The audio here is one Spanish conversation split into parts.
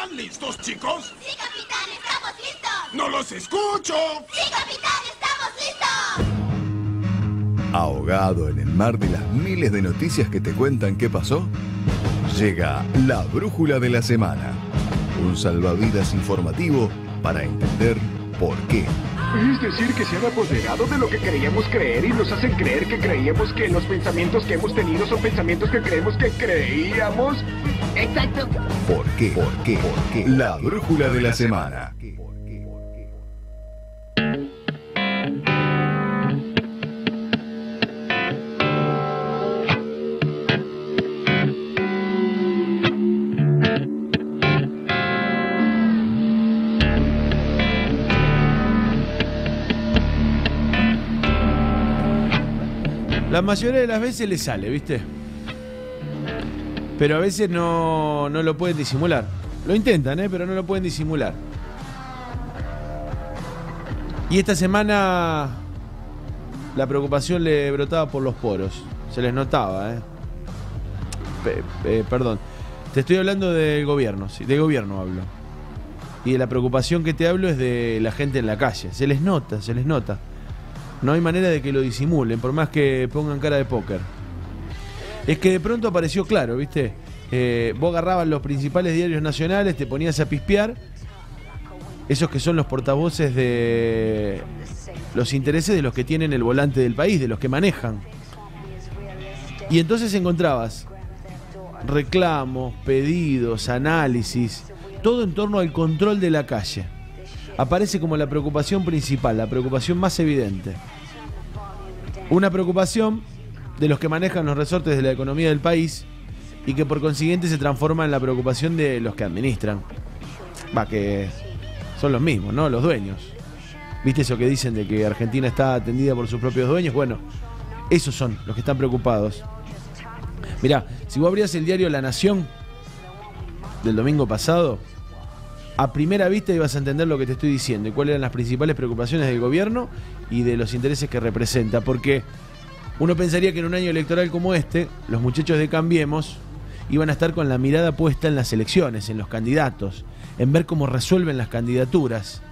¿Están listos, chicos? ¡Sí, capitán! ¡Estamos listos! ¡No los escucho! ¡Sí, capitán! ¡Estamos listos! Ahogado en el mar de las miles de noticias que te cuentan qué pasó, llega la brújula de la semana. Un salvavidas informativo para entender por qué. Es decir, que se han apoderado de lo que creíamos creer y nos hacen creer que creíamos que los pensamientos que hemos tenido son pensamientos que creemos que creíamos. Exacto. ¿Por qué? ¿Por qué? ¿Por qué? La brújula de la semana. La mayoría de las veces le sale, ¿viste? Pero a veces no lo pueden disimular. Lo intentan, pero no lo pueden disimular. Y esta semana la preocupación le brotaba por los poros. Se les notaba, perdón. Te estoy hablando del gobierno, sí, de gobierno hablo. Y de la preocupación que te hablo es de la gente en la calle. Se les nota, se les nota. No hay manera de que lo disimulen, por más que pongan cara de póker. Es que de pronto apareció claro, ¿viste? Vos agarrabas los principales diarios nacionales, te ponías a pispear. Esos que son los portavoces de los intereses de los que tienen el volante del país, de los que manejan. Y entonces encontrabas reclamos, pedidos, análisis, todo en torno al control de la calle. Aparece como la preocupación principal, la preocupación más evidente. Una preocupación de los que manejan los resortes de la economía del país y que por consiguiente se transforma en la preocupación de los que administran. Que son los mismos, ¿no? Los dueños. ¿Viste eso que dicen de que Argentina está atendida por sus propios dueños? Bueno, esos son los que están preocupados. Mirá, si vos abrías el diario La Nación del domingo pasado, a primera vista ibas a entender lo que te estoy diciendo y cuáles eran las principales preocupaciones del gobierno y de los intereses que representa. Porque uno pensaría que en un año electoral como este, los muchachos de Cambiemos iban a estar con la mirada puesta en las elecciones, en los candidatos, en ver cómo resuelven las candidaturas,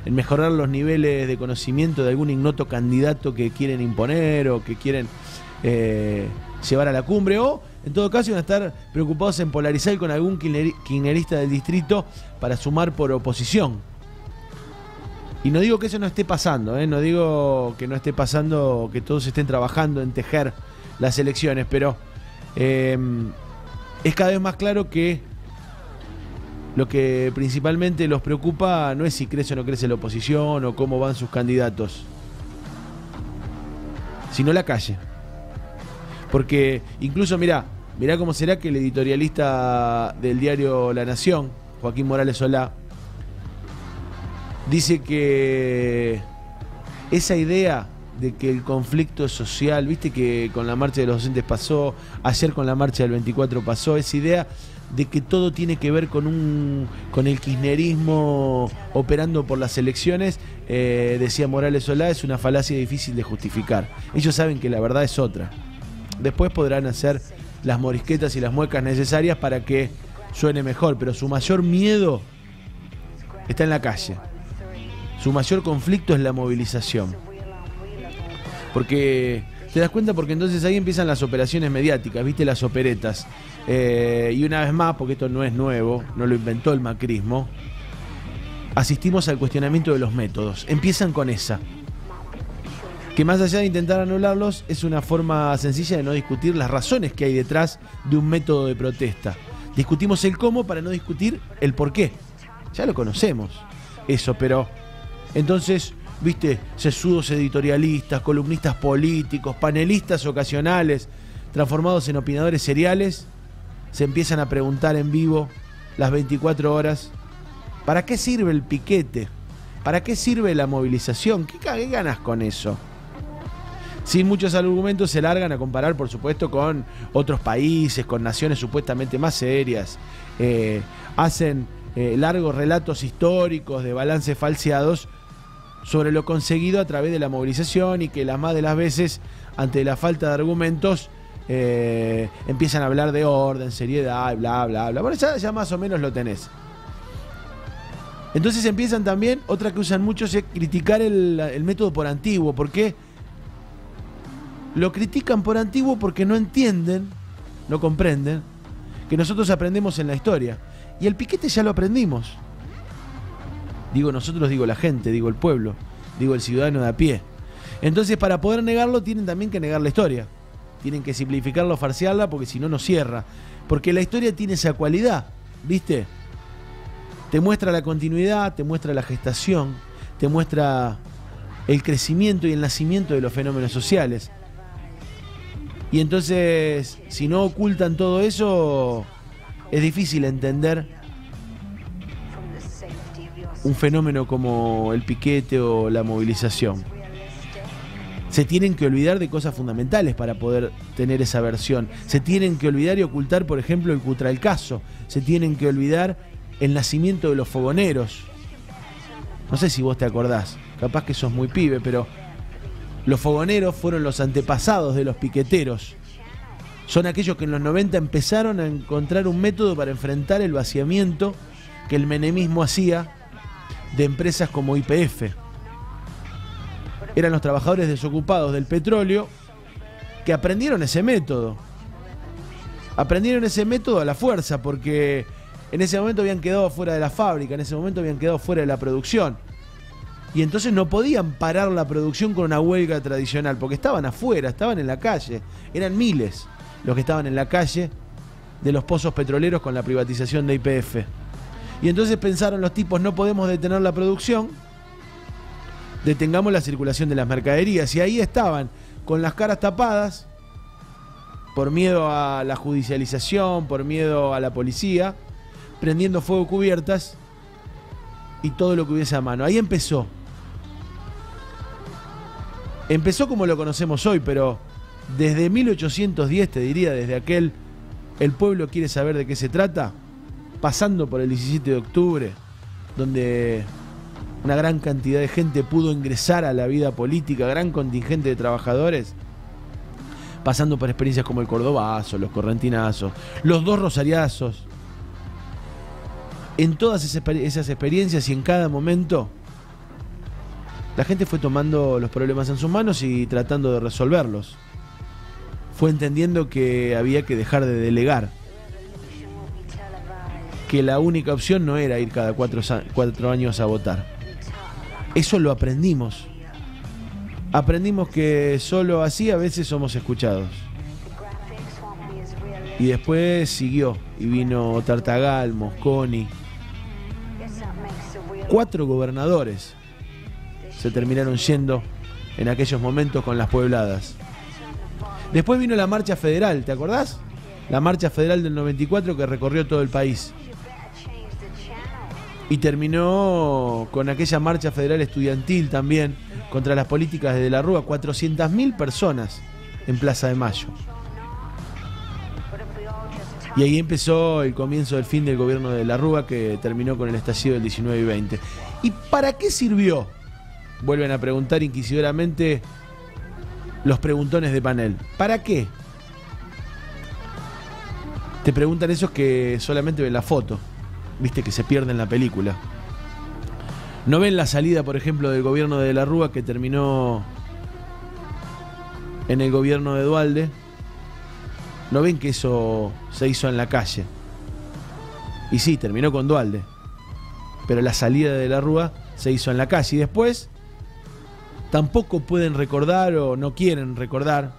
en mejorar los niveles de conocimiento de algún ignoto candidato que quieren imponer o que quieren llevar a la cumbre, o en todo caso iban a estar preocupados en polarizar con algún kirchnerista del distrito para sumar por oposición. Y no digo que eso no esté pasando, no digo que no esté pasando, que todos estén trabajando en tejer las elecciones, pero es cada vez más claro que lo que principalmente los preocupa no es si crece o no crece la oposición o cómo van sus candidatos, sino la calle. Porque incluso, mirá cómo será que el editorialista del diario La Nación, Joaquín Morales Solá, dice que esa idea de que el conflicto social, viste que con la marcha de los docentes pasó, ayer con la marcha del 24 pasó, esa idea de que todo tiene que ver con el kirchnerismo operando por las elecciones, decía Morales Solá, es una falacia difícil de justificar. Ellos saben que la verdad es otra. Después podrán hacer las morisquetas y las muecas necesarias para que suene mejor, pero su mayor miedo está en la calle. Su mayor conflicto es la movilización. Porque te das cuenta, porque entonces ahí empiezan las operaciones mediáticas, ¿viste? Las operetas. Y una vez más, porque esto no es nuevo, no lo inventó el macrismo, asistimos al cuestionamiento de los métodos. Empiezan con esa. Que más allá de intentar anularlos, es una forma sencilla de no discutir las razones que hay detrás de un método de protesta. Discutimos el cómo para no discutir el por qué. Ya lo conocemos, eso, pero entonces, viste, sesudos editorialistas, columnistas políticos, panelistas ocasionales, transformados en opinadores seriales, se empiezan a preguntar en vivo las 24 horas, ¿para qué sirve el piquete? ¿Para qué sirve la movilización? ¿Qué ganas con eso? Sin muchos argumentos se largan a comparar, por supuesto, con otros países, con naciones supuestamente más serias. Hacen largos relatos históricos de balances falseados sobre lo conseguido a través de la movilización y que las más de las veces, ante la falta de argumentos, empiezan a hablar de orden, seriedad, bla, bla, bla. Bueno, ya más o menos lo tenés. Entonces empiezan también, otra que usan muchos es criticar el método por antiguo. ¿Por qué? Lo critican por antiguo porque no entienden, no comprenden, que nosotros aprendemos en la historia. Y el piquete ya lo aprendimos. Digo nosotros, digo la gente, digo el pueblo, digo el ciudadano de a pie. Entonces, para poder negarlo, tienen también que negar la historia. Tienen que simplificarlo, farsearla, porque si no, no cierra. Porque la historia tiene esa cualidad, ¿viste? Te muestra la continuidad, te muestra la gestación, te muestra el crecimiento y el nacimiento de los fenómenos sociales. Y entonces, si no ocultan todo eso, es difícil entender un fenómeno como el piquete o la movilización. Se tienen que olvidar de cosas fundamentales para poder tener esa versión. Se tienen que olvidar y ocultar, por ejemplo, el Cutralcaso. Se tienen que olvidar el nacimiento de los fogoneros. No sé si vos te acordás, capaz que sos muy pibe, pero los fogoneros fueron los antepasados de los piqueteros. Son aquellos que en los 90 empezaron a encontrar un método para enfrentar el vaciamiento que el menemismo hacía de empresas como YPF. Eran los trabajadores desocupados del petróleo que aprendieron ese método. Aprendieron ese método a la fuerza, porque en ese momento habían quedado fuera de la fábrica, en ese momento habían quedado fuera de la producción. Y entonces no podían parar la producción con una huelga tradicional, porque estaban afuera, estaban en la calle. Eran miles los que estaban en la calle de los pozos petroleros con la privatización de YPF. Y entonces pensaron los tipos, no podemos detener la producción, detengamos la circulación de las mercaderías. Y ahí estaban, con las caras tapadas, por miedo a la judicialización, por miedo a la policía, prendiendo fuego cubiertas y todo lo que hubiese a mano. Ahí empezó. Empezó como lo conocemos hoy, pero desde 1810, te diría, desde aquel El pueblo quiere saber de qué se trata, pasando por el 17 de octubre, donde una gran cantidad de gente pudo ingresar a la vida política, gran contingente de trabajadores, pasando por experiencias como el Cordobazo, los Correntinazos, los dos Rosariazos. En todas esas experiencias y en cada momento, la gente fue tomando los problemas en sus manos y tratando de resolverlos. Fue entendiendo que había que dejar de delegar, que la única opción no era ir cada 4 años a votar. Eso lo aprendimos. Aprendimos que solo así a veces somos escuchados. Y después siguió, y vino Tartagal, Mosconi. 4 gobernadores se terminaron yendo en aquellos momentos con las puebladas. Después vino la marcha federal, ¿te acordás? La marcha federal del 94 que recorrió todo el país. Y terminó con aquella marcha federal estudiantil también contra las políticas de la Rúa. 400.000 personas en Plaza de Mayo. Y ahí empezó el comienzo del fin del gobierno de la Rúa, que terminó con el estallido del 19 y 20. ¿Y para qué sirvió? Vuelven a preguntar inquisidoramente los preguntones de panel. ¿Para qué? Te preguntan esos que solamente ven la foto, viste, que se pierden la película. No ven la salida, por ejemplo, del gobierno de la Rúa, que terminó en el gobierno de Duhalde. No ven que eso se hizo en la calle. Y sí, terminó con Duhalde, pero la salida de la Rúa se hizo en la calle. Y después tampoco pueden recordar, o no quieren recordar,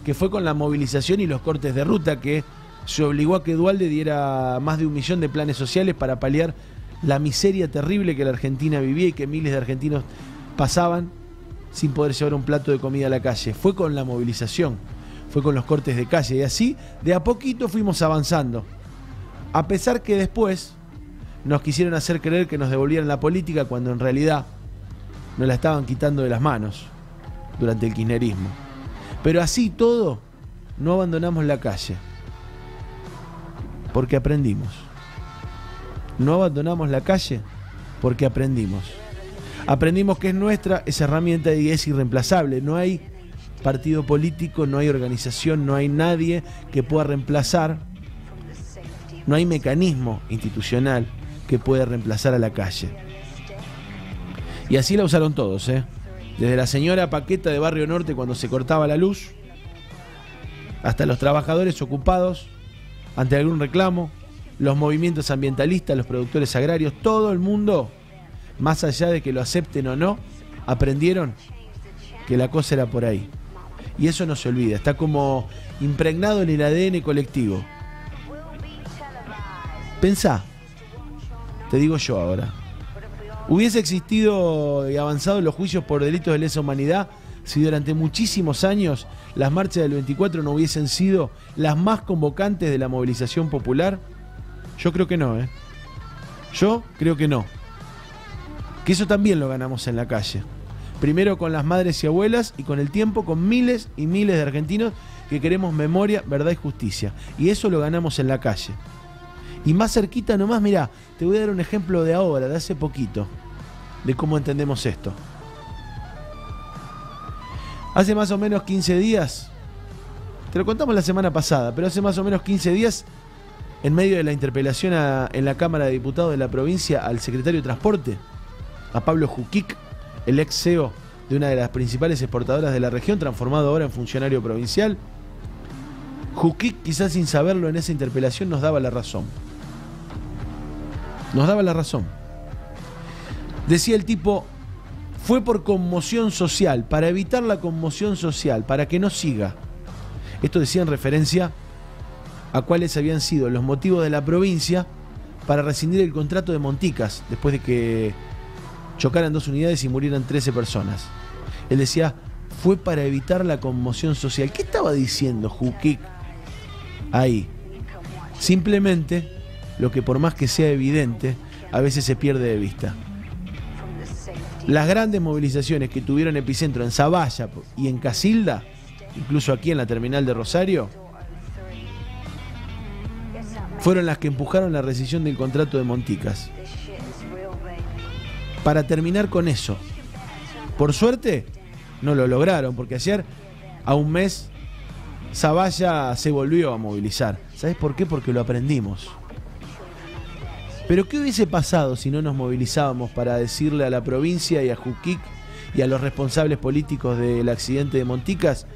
que fue con la movilización y los cortes de ruta que se obligó a que Duhalde diera más de 1 millón de planes sociales para paliar la miseria terrible que la Argentina vivía y que miles de argentinos pasaban sin poder llevar un plato de comida a la calle. Fue con la movilización, fue con los cortes de calle, y así de a poquito fuimos avanzando. A pesar que después nos quisieron hacer creer que nos devolvieran la política, cuando en realidad nos la estaban quitando de las manos durante el kirchnerismo. Pero así todo, no abandonamos la calle, porque aprendimos. No abandonamos la calle porque aprendimos. Aprendimos que es nuestra esa herramienta y es irreemplazable. No hay partido político, no hay organización, no hay nadie que pueda reemplazar, no hay mecanismo institucional que pueda reemplazar a la calle. Y así la usaron todos, ¿eh? Desde la señora Paqueta de Barrio Norte cuando se cortaba la luz, hasta los trabajadores ocupados ante algún reclamo, los movimientos ambientalistas, los productores agrarios, todo el mundo, más allá de que lo acepten o no, aprendieron que la cosa era por ahí. Y eso no se olvida, está como impregnado en el ADN colectivo. Pensá, te digo yo ahora, ¿hubiese existido y avanzado los juicios por delitos de lesa humanidad si durante muchísimos años las marchas del 24 no hubiesen sido las más convocantes de la movilización popular? Yo creo que no, ¿eh? Yo creo que no. Que eso también lo ganamos en la calle. Primero con las madres y abuelas y con el tiempo con miles y miles de argentinos que queremos memoria, verdad y justicia. Y eso lo ganamos en la calle. Y más cerquita nomás, mirá, te voy a dar un ejemplo de ahora, de hace poquito, de cómo entendemos esto. Hace más o menos 15 días, te lo contamos la semana pasada, pero hace más o menos 15 días, en medio de la interpelación en la Cámara de Diputados de la provincia al secretario de Transporte, a Pablo Jukic, el ex CEO de una de las principales exportadoras de la región, transformado ahora en funcionario provincial, Jukic, quizás sin saberlo, en esa interpelación nos daba la razón. Nos daba la razón. Decía el tipo, fue por conmoción social, para evitar la conmoción social, para que no siga. Esto decía en referencia a cuáles habían sido los motivos de la provincia para rescindir el contrato de Monticas, después de que chocaran 2 unidades y murieran 13 personas. Él decía, fue para evitar la conmoción social. ¿Qué estaba diciendo Jukic ahí? Simplemente lo que, por más que sea evidente, a veces se pierde de vista. Las grandes movilizaciones que tuvieron epicentro en Zavalla y en Casilda, incluso aquí en la terminal de Rosario, fueron las que empujaron la rescisión del contrato de Monticas. Para terminar con eso, por suerte no lo lograron, porque ayer, a un mes, Zavalla se volvió a movilizar. ¿Sabes por qué? Porque lo aprendimos. Pero ¿qué hubiese pasado si no nos movilizábamos para decirle a la provincia y a Jukic y a los responsables políticos del accidente de Monticas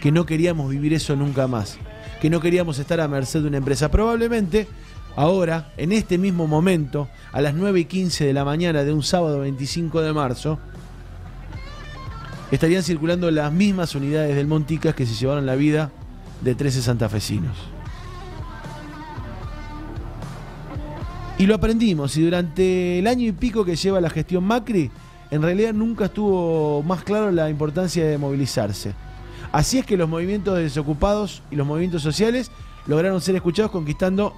que no queríamos vivir eso nunca más? Que no queríamos estar a merced de una empresa. Probablemente ahora, en este mismo momento, a las 9:15 de la mañana de un sábado 25 de marzo, estarían circulando las mismas unidades del Monticas que se llevaron la vida de 13 santafesinos. Y lo aprendimos, y durante el año y pico que lleva la gestión Macri, en realidad nunca estuvo más claro la importancia de movilizarse. Así es que los movimientos de desocupados y los movimientos sociales lograron ser escuchados conquistando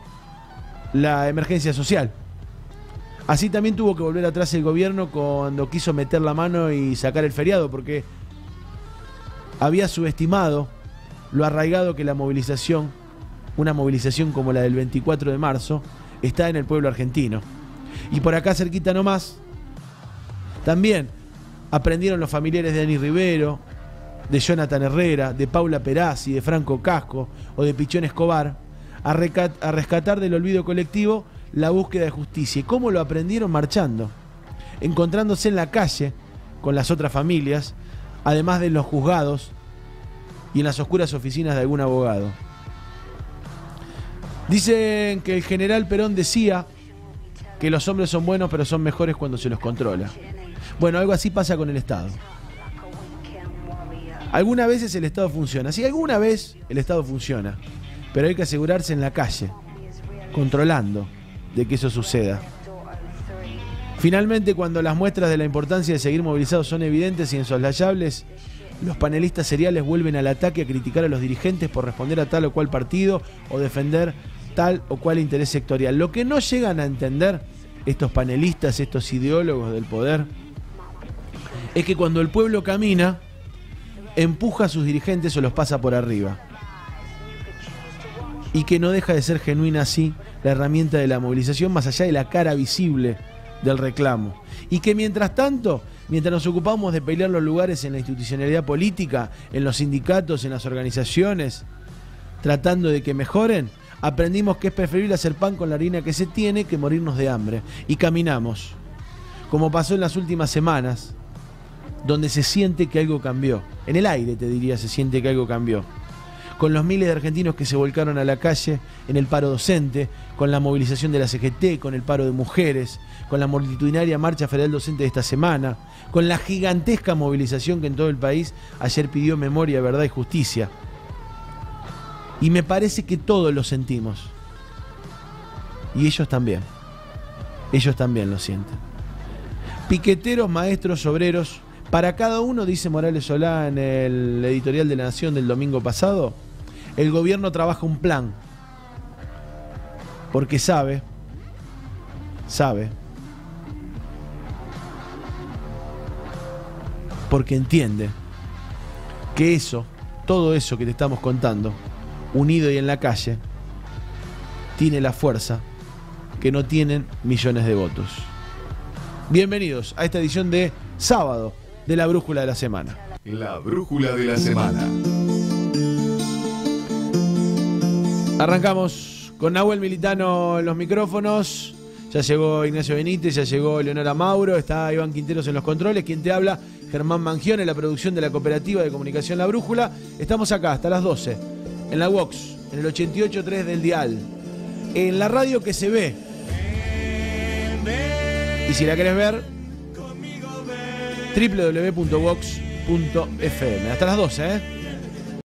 la emergencia social. Así también tuvo que volver atrás el gobierno cuando quiso meter la mano y sacar el feriado, porque había subestimado lo arraigado que la movilización, una movilización como la del 24 de marzo, está en el pueblo argentino. Y por acá cerquita nomás, también aprendieron los familiares de Ani Rivero, de Jonathan Herrera, de Paula Perazzi, de Franco Casco o de Pichón Escobar, a rescatar del olvido colectivo la búsqueda de justicia. ¿Y cómo lo aprendieron? Marchando, encontrándose en la calle con las otras familias, además de en los juzgados y en las oscuras oficinas de algún abogado. Dicen que el general Perón decía que los hombres son buenos pero son mejores cuando se los controla. Bueno, algo así pasa con el Estado. Algunas veces el Estado funciona. Sí, alguna vez el Estado funciona. Pero hay que asegurarse en la calle, controlando, de que eso suceda. Finalmente, cuando las muestras de la importancia de seguir movilizados son evidentes y insoslayables, los panelistas seriales vuelven al ataque a criticar a los dirigentes por responder a tal o cual partido o defender tal o cual interés sectorial. Lo que no llegan a entender estos panelistas, estos ideólogos del poder, es que cuando el pueblo camina, empuja a sus dirigentes o los pasa por arriba. Y que no deja de ser genuina así la herramienta de la movilización, más allá de la cara visible del reclamo. Y que mientras tanto, mientras nos ocupamos de pelear los lugares en la institucionalidad política, en los sindicatos, en las organizaciones, tratando de que mejoren, aprendimos que es preferible hacer pan con la harina que se tiene que morirnos de hambre. Y caminamos. como pasó en las últimas semanas, donde se siente que algo cambió. En el aire, te diría, se siente que algo cambió. Con los miles de argentinos que se volcaron a la calle en el paro docente, con la movilización de la CGT, con el paro de mujeres, con la multitudinaria marcha federal docente de esta semana, con la gigantesca movilización que en todo el país ayer pidió memoria, verdad y justicia. Y me parece que todos lo sentimos. Y ellos también. Ellos también lo sienten. Piqueteros, maestros, obreros, para cada uno, dice Morales Solá en el editorial de La Nación del domingo pasado, el gobierno trabaja un plan. Porque sabe, porque entiende que eso, todo eso que te estamos contando, unido y en la calle, tiene la fuerza que no tienen millones de votos. Bienvenidos a esta edición de sábado de la Brújula de la Semana. La Brújula de la Semana. Arrancamos con Nahuel Militano en los micrófonos. Ya llegó Ignacio Benítez, ya llegó Leonora Mauro, está Iván Quinteros en los controles. Quien te habla, Germán Mangione, en la producción de la Cooperativa de Comunicación La Brújula. Estamos acá hasta las 12, en la Vox, en el 88.3 del dial, en la radio que se ve. Y si la querés ver, www.vox.fm. Hasta las 12, ¿eh?